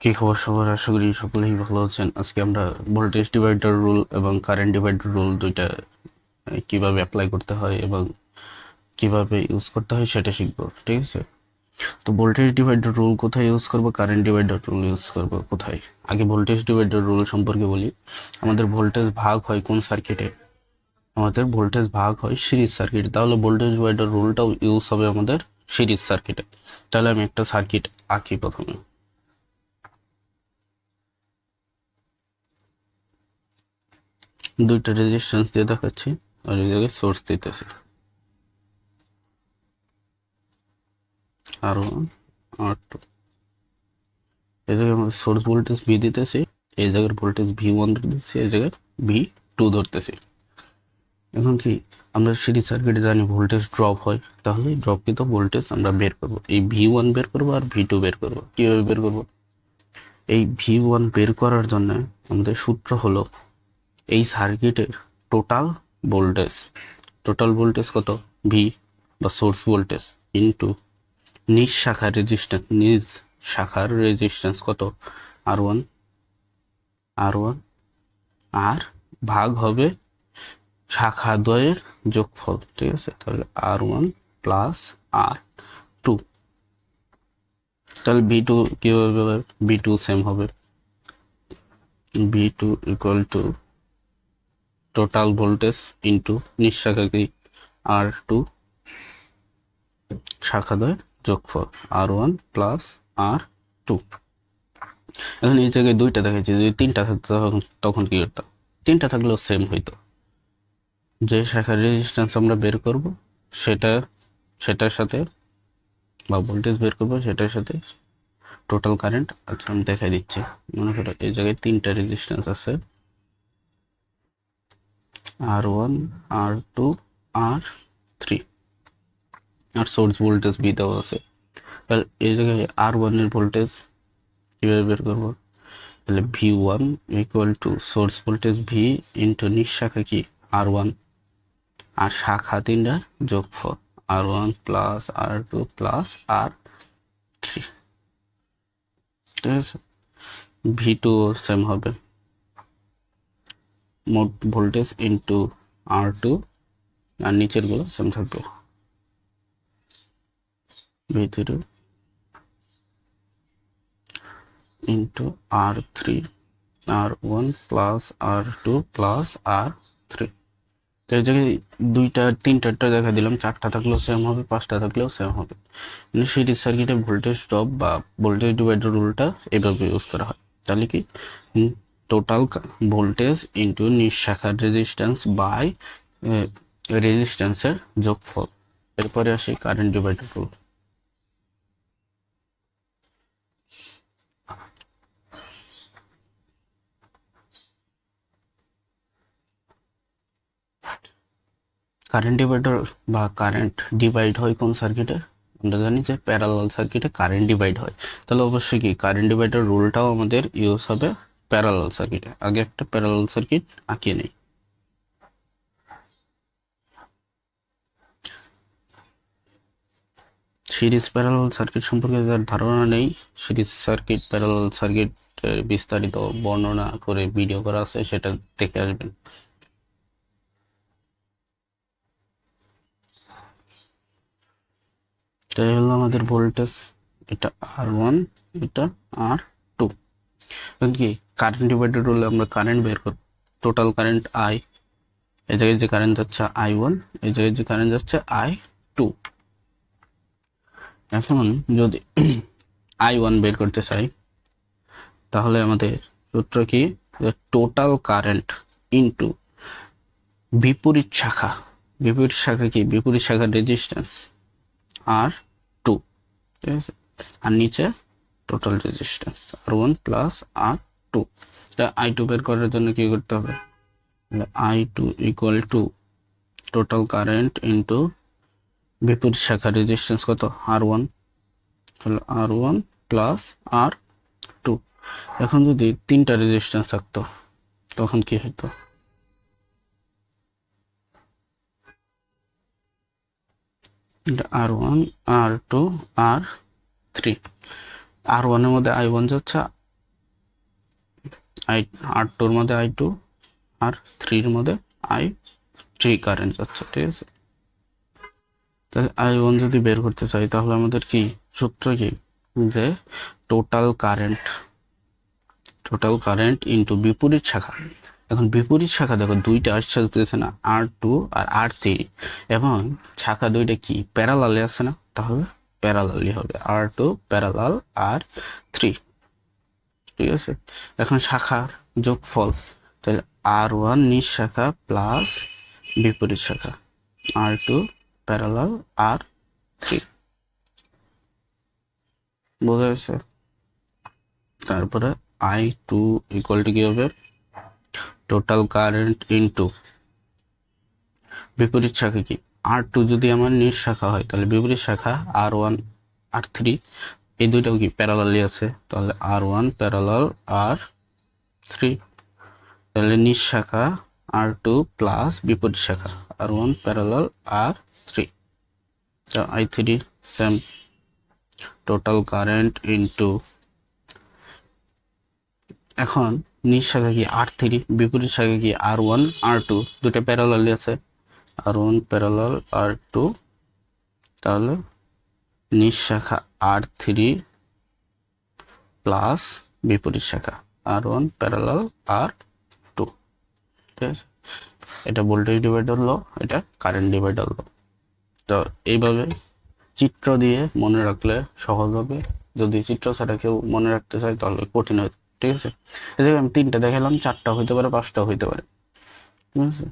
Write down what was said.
কি খবর সবার? আশা করি সকলেই ভালো আছেন। আজকে আমরা ভোল্টেজ ডিভাইডার রুল এবং কারেন্ট ডিভাইডার রুল দুইটা কিভাবে অ্যাপ্লাই করতে হয় এবং কিভাবে ইউজ করতে হয় সেটা শিখবো, ঠিক আছে? তো ভোল্টেজ ডিভাইডার রুল কোথায় ইউজ করব, কারেন্ট ডিভাইডার রুল ইউজ করব কোথায়? আগে ভোল্টেজ ডিভাইডার রুল সম্পর্কে বলি। আমাদের ভোল্টেজ ভাগ হয় কোন সার্কিটে? আমাদের ভোল্টেজ ভাগ হয় সিরিজ সার্কিট। তাহলে ভোল্টেজ ডিভাইডার রুলটাও ইউজ হবে আমাদের সিরিজ সার্কিটে। তাহলে আমি একটা সার্কিট আঁকি প্রথমে। দুইটা রেজিস্ট্যান্স দিয়ে দেখাচ্ছি আর এই জায়গায় সোর্স দিতেছি R1 R2। এই জায়গায় আমাদের সোর্স ভোল্টেজ ভি দিতেছি, এই জায়গার ভোল্টেজ V1 দিতেছি, এই জায়গায় V2 ধরতেছি। এখন কি আমরা সিরিজ সার্কিটে জানি ভোল্টেজ ড্রপ হয়, তাহলে ড্রপকৃত ভোল্টেজ আমরা বের করব। এই V1 বের করব আর V2 বের করব। কিভাবে বের করব? এই V1 বের করার জন্য আমাদের সূত্র হলো এই সার্কিটের টোটাল ভোল্টেজ। টোটাল ভোল্টেজ কত? ভি বা সোর্স ভোল্টেজ ইনটু নিজ শাখার রেজিস্ট্যান্স কত? R1 R1 আর ভাগ হবে শাখা দ্বয়ের যোগফল, ঠিক আছে? তাহলে R1 প্লাস R2। তাহলে V2 কিভাবে হবে? V2 সেম হবে, V2 equal to total voltage into নিজ শাখা কি R2 শাখা দ্বয়ের যোগফল R1 প্লাস R2। এখন এই জায়গায় দুইটা দেখেছি, যদি তিনটা থাকতো তখন কি করতাম? তিনটা থাকলেও সেম হইতো। যে শাখার রেজিস্ট্যান্স আমরা বের করব সেটার সাথে বা ভোল্টেজ বের করব সেটার সাথে টোটাল কারেন্ট। আচ্ছা আমি দেখাই দিচ্ছি। মনে করো এই জায়গায় তিনটা রেজিস্ট্যান্স আছে, R1 R2 R3, আর সোর্স ভোল্টেজ বি দেওয়া আছে। তাহলে এই জায়গায় R1 এর ভোল্টেজ কিভাবে বের করব? তাহলে V1 equal to source voltage V into নিজ শাখা কি R1 আর শাখা তিনটার যোগফল R1 plus R2 plus R3, ঠিক আছে? V2 সেম হবে, মোট ভোল্টেজ ইন্টু R2 আর নিচের গুলো সেম থাকবে, V3 into R3 R1 plus R2 plus R3। তো এই জায়গায় দুইটা তিনটা দেখা দিলাম, চারটা থাকলেও সেম হবে, পাঁচটা থাকলেও সেম হবে। মানে সিরিজ সার্কিটে ভোল্টেজ ড্রপ বা ভোল্টেজ ডিভাইডার রুলটা এভাবে ইউজ করা হয়। তাহলে কি টোটাল ভোল্টেজ ইন্টু নিজ শাখার রেজিস্ট্যান্স বাই রেজিস্ট্যান্সের যোগফল। এরপরে আসি current divider rule. Current divider বা কারেন্ট ডিভাইড হয় কোন সার্কিটে? আমরা জানি যে প্যারালাল সার্কিটে কারেন্ট ডিভাইড হয়। তাহলে অবশ্যই কি কারেন্ট ডিভাইডার রুলটাও আমাদের ইউজ হবে প্যারালাল সার্কিটে। আগে একটা প্যারালাল সার্কিট আঁকিয়ে নেই। সিরিজ প্যারালাল সার্কিট সম্পর্কে যার ধারণা নেই, সিরিজ সার্কিট প্যারালাল সার্কিট বিস্তারিত বর্ণনা করে ভিডিও করা আছে, সেটা দেখে আসবেন। এটাই হলো আমাদের ভোল্টেজ, এটা R1, এটা R2। এখন কি কারেন্ট ডিভাইডার রুলে আমরা কারেন্ট বের করব। টোটাল কারেন্ট I, এই জায়গায় যে কারেন্ট যাচ্ছে I1, এই জায়গায় যে কারেন্ট যাচ্ছে I2। এখন যদি I1 বের করতে চাই তাহলে আমাদের সূত্র কি? টোটাল কারেন্ট ইনটু বিপরীত শাখা। বিপরীত শাখা কি? বিপরীত শাখার রেজিস্ট্যান্স R2, ঠিক আছে? আর নিচে total resistance R1 plus R2। I2 বের করার জন্য কি করতে হবে? I2 equal to total current into বিপরীত শাখার রেজিস্ট্যান্স কত? R1, তাহলে R1 প্লাস R2। এখন যদি তিনটা রেজিস্ট্যান্স থাকতো তখন কি হতো? R1 R2 R3। R1 এর মধ্যে I1 যাচ্ছে, আই R2 মধ্যে I2 আর 3 মধ্যে I3 কারেন্ট যাচ্ছে, ঠিক আছে। তাহলে I1 যদি বের করতে চাই তাহলে আমাদের কি সূত্র কি, যে টোটাল কারেন্ট ইনটু বিপরীত শাখা। এখন বিপরীত শাখা দেখো দুইটা আসছে না, R2 আর R3, এবং শাখা দুইটা কি প্যারালালে আছে না, তাহলে প্যারালালি হবে R2 প্যারালাল R3, ঠিক আছে। এখন শাখার যোগফল, তাহলে R1 নিজ শাখা প্লাস বিপরীত শাখা R2 প্যারালাল R3, বোঝা গেছে। তারপরে I2 ইকুয়াল টু কি হবে, টোটাল কারেন্ট ইনটু বিপরীত শাখা কি R2 যদি আমার নিজ শাখা হয় তাহলে বিপরীত শাখা R1 R3, এই দুইটাও কি প্যারালালি আছে, তাহলে R1 প্যারালাল R3, তাহলে নিজ শাখা R2 প্লাস বিপরীত শাখা R1 parallel R3, I3 same total current into, এখন নিজ শাখা কি R3, বিপরীত শাখা কি R1 R2, দুটো প্যারালালি আছে R1 প্যারালাল R2, তাহলে নিজ শাখা R3 প্লাস বিপরীত শাখা R1 প্যারালাল R2, ঠিক আছে। এটা ভোল্টেজ ডিভাইডার ল, এটা কারেন্ট ডিভাইডার ল। তো এইভাবে চিত্র দিয়ে মনে রাখলে সহজ হবে, যদি চিত্র ছাড়া কেউ মনে রাখতে চায় তাহলে কঠিন হয়, ঠিক আছে। এই যে আমি 3টা দেখালাম, 4টা হইতে পারে, 5টা হইতে পারে, ঠিক আছে।